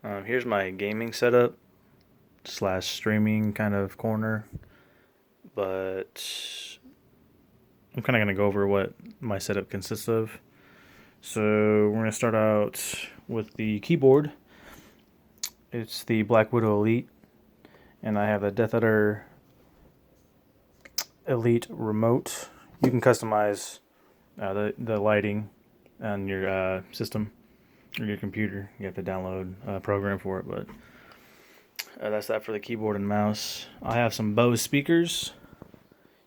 Here's my gaming setup slash streaming kind of corner, but I'm kind of going to go over what my setup consists of. So we're going to start out with the keyboard. It's the Black Widow Elite, and I have a Death Adder Elite remote. You can customize the lighting on your system or your computer. You have to download a program for it, but that's that for the keyboard and mouse. I have some Bose speakers.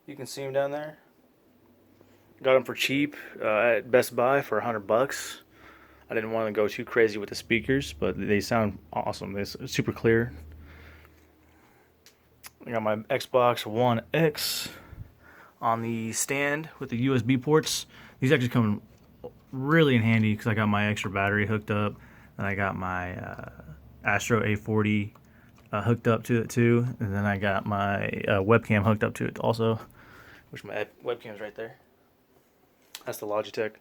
You can see them down there. Got them for cheap at Best Buy for $100. I didn't want to go too crazy with the speakers, but they sound awesome. They're super clear. I got my Xbox One X on the stand with the USB ports. These actually come really in handy because I got my extra battery hooked up, and I got my Astro A40 hooked up to it too, and then I got my webcam hooked up to it also, which my webcam's right there. That's the Logitech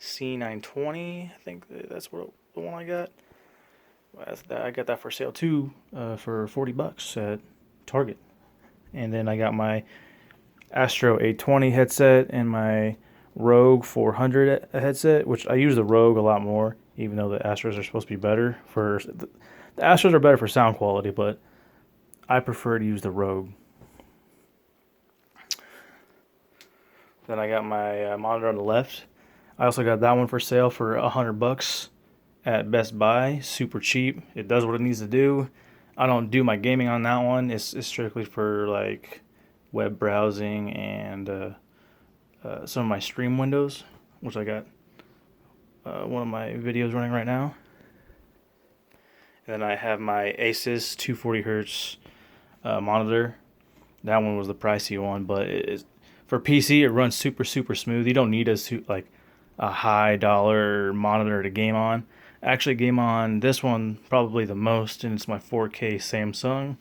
C920. I think that's the one I got. I got that for sale too for $40 at Target. And then I got my Astro A20 headset and my Rogue 400 headset, which I use the Rogue a lot more, even though the Astros are supposed to be better for the Astros are better for sound quality, but I prefer to use the Rogue. Then I got my monitor on the left. I also got that one for sale for $100 at Best Buy. Super cheap. It does what it needs to do. I don't do my gaming on that one. It's strictly for like web browsing and some of my stream windows, which I got one of my videos running right now. And then I have my Asus 240 hertz monitor. That one was the pricey one, but for PC it runs super smooth. You don't need a high dollar monitor to game on. I actually game on this one probably the most, and it's my 4K Samsung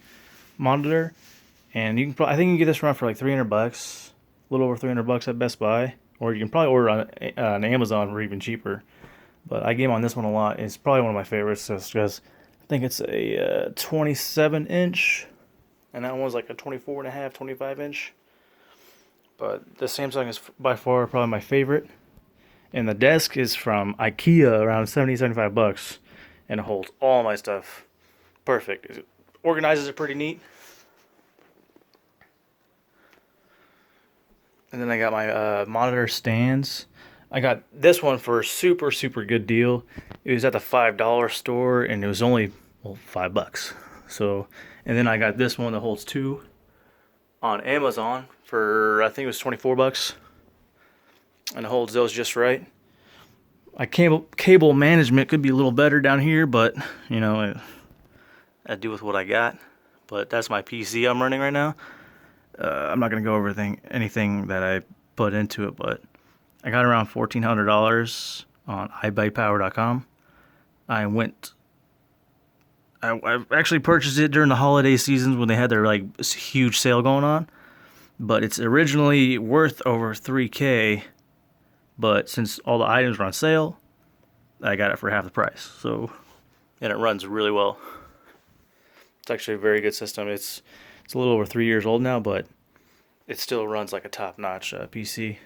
monitor. And you can I think you can get this around for like $300, a little over $300 at Best Buy, or you can probably order on Amazon for even cheaper. But I game on this one a lot. It's probably one of my favorites just because I think it's a 27-inch, and that one was like a 24 and a half, 25-inch. But the Samsung is by far probably my favorite. And the desk is from IKEA, around $75, and it holds all my stuff. Perfect. It organizes it pretty neat. And then I got my monitor stands. I got this one for a super good deal. It was at the $5 store, and it was only $5. So, and then I got this one that holds two on Amazon for I think it was $24, and it holds those just right. My cable management could be a little better down here, but you know, I do with what I got. But that's my PC I'm running right now. I'm not gonna go over anything that I put into it, but I got around $1,400 on iBuyPower.com. I actually purchased it during the holiday seasons when they had their like huge sale going on, but it's originally worth over $3K, but since all the items were on sale, I got it for half the price. So, and it runs really well. It's actually a very good system. It's a little over 3 years old now, but it still runs like a top-notch PC.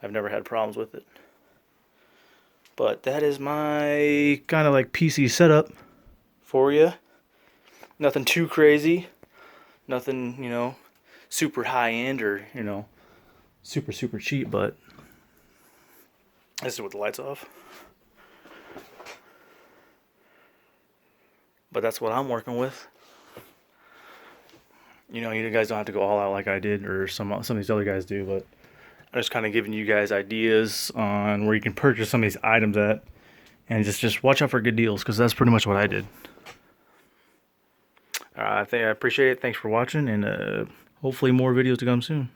I've never had problems with it. But that is my kind of like PC setup for you. Nothing too crazy. Nothing, super high-end or, super cheap, but this is with the lights off. But that's what I'm working with. You guys don't have to go all out like I did or some of these other guys do, but I'm just kind of giving you guys ideas on where you can purchase some of these items at, and just watch out for good deals, because that's pretty much what I did. I appreciate it. Thanks for watching, and hopefully more videos to come soon.